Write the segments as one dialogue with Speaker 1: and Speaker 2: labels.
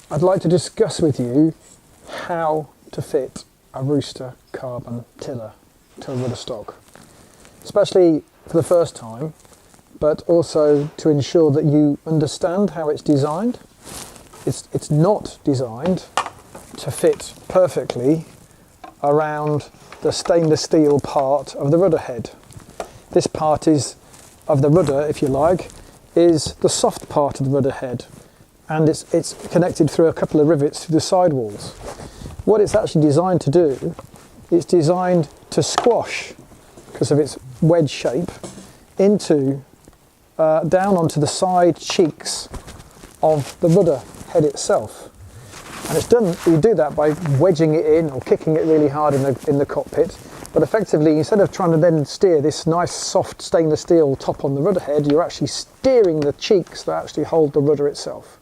Speaker 1: I'd like to discuss with you how to fit a Rooster carbon tiller to a rudder stock, especially for the first time, but also to ensure that you understand how it's designed. It's not designed to fit perfectly around the stainless steel part of the rudder head. This part is of the rudder, if you like, is the soft part of the rudder head, and it's connected through a couple of rivets through the sidewalls. What it's actually designed to do, it's designed to squash, because of its wedge shape, into down onto the side cheeks of the rudder head itself. And it's done, you do that by wedging it in or kicking it really hard in the cockpit. But effectively, instead of trying to then steer this nice soft stainless steel top on the rudder head, you're actually steering the cheeks that actually hold the rudder itself.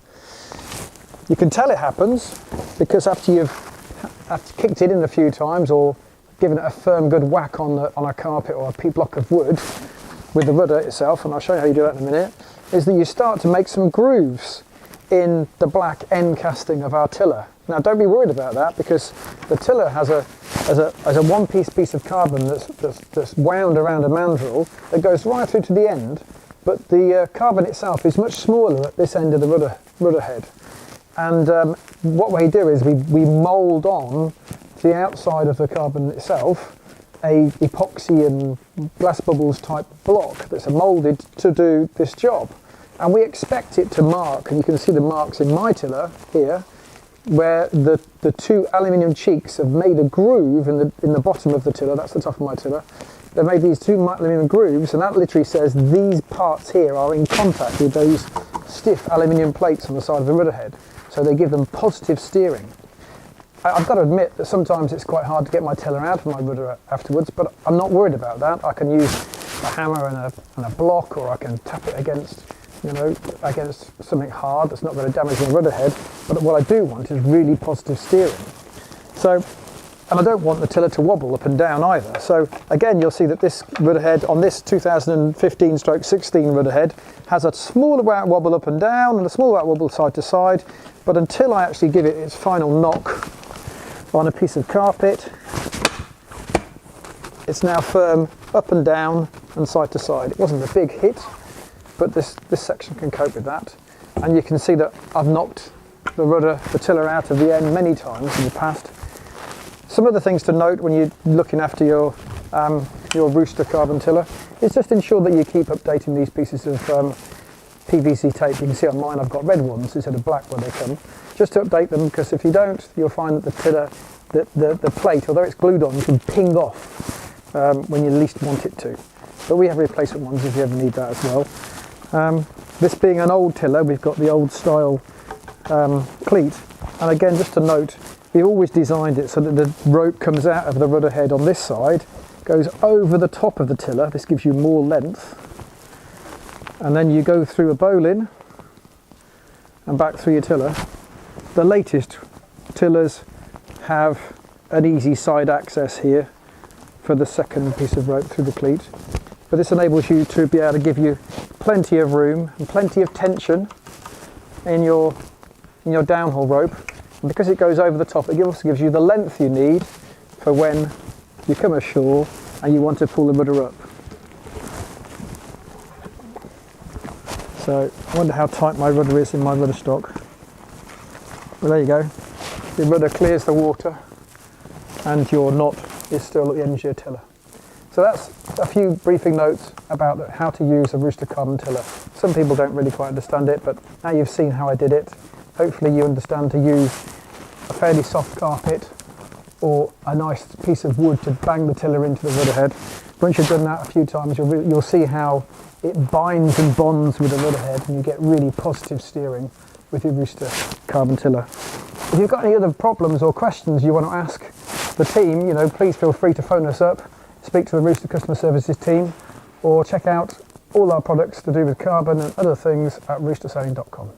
Speaker 1: You can tell it happens because after you've kicked it in a few times or given it a firm good whack on a carpet or a block of wood with the rudder itself, and I'll show you how you do that in a minute, is that you start to make some grooves in the black end casting of our tiller. Now don't be worried about that, because the tiller has a one-piece piece of carbon that's wound around a mandrel that goes right through to the end, but the carbon itself is much smaller at this end of the rudder head. And what we do is we mould on to the outside of the carbon itself a epoxy and glass bubbles type block that's moulded to do this job. And we expect it to mark, and you can see the marks in my tiller here, where the two aluminium cheeks have made a groove in the bottom of the tiller. That's the top of my tiller. They've made these two aluminium grooves, and that literally says these parts here are in contact with those stiff aluminium plates on the side of the rudder head. So they give them positive steering. I've got to admit that sometimes it's quite hard to get my tiller out of my rudder afterwards, but I'm not worried about that. I can use a hammer and a block, or I can tap it against something hard that's not going to damage my rudder head. But what I do want is really positive steering. So, and I don't want the tiller to wobble up and down either. So again, you'll see that this rudder head on this 2015/16 rudder head has a small amount wobble up and down and a small amount wobble side to side. But until I actually give it its final knock on a piece of carpet, it's now firm up and down and side to side. It wasn't a big hit, but this section can cope with that. And you can see that I've knocked the tiller out of the end many times in the past. Some of the things to note when you're looking after your Rooster carbon tiller is just ensure that you keep updating these pieces of PVC tape. You can see on mine I've got red ones instead of black when they come, just to update them, because if you don't, you'll find that the tiller, the plate, although it's glued on, can ping off when you least want it to. But we have replacement ones if you ever need that as well. This being an old tiller, we've got the old style cleat, and again, just to note, we've always designed it so that the rope comes out of the rudder head on this side, goes over the top of the tiller. This gives you more length, and then you go through a bowline and back through your tiller. The latest tillers have an easy side access here for the second piece of rope through the cleat, but this enables you to be able to give you plenty of room and plenty of tension in your downhaul rope. And because it goes over the top, it also gives you the length you need for when you come ashore and you want to pull the rudder up. So I wonder how tight my rudder is in my rudder stock. Well, there you go. The rudder clears the water and your knot is still at the end of your tiller. So that's a few briefing notes about how to use a Rooster carbon tiller. Some people don't really quite understand it, but now you've seen how I did it, hopefully you understand to use a fairly soft carpet or a nice piece of wood to bang the tiller into the rudder head. Once you've done that a few times, you'll see how it binds and bonds with the rudder head, and you get really positive steering with your Rooster carbon tiller. If you've got any other problems or questions you want to ask the team, please feel free to phone us up, speak to the Rooster customer services team, or check out all our products to do with carbon and other things at roostersailing.com.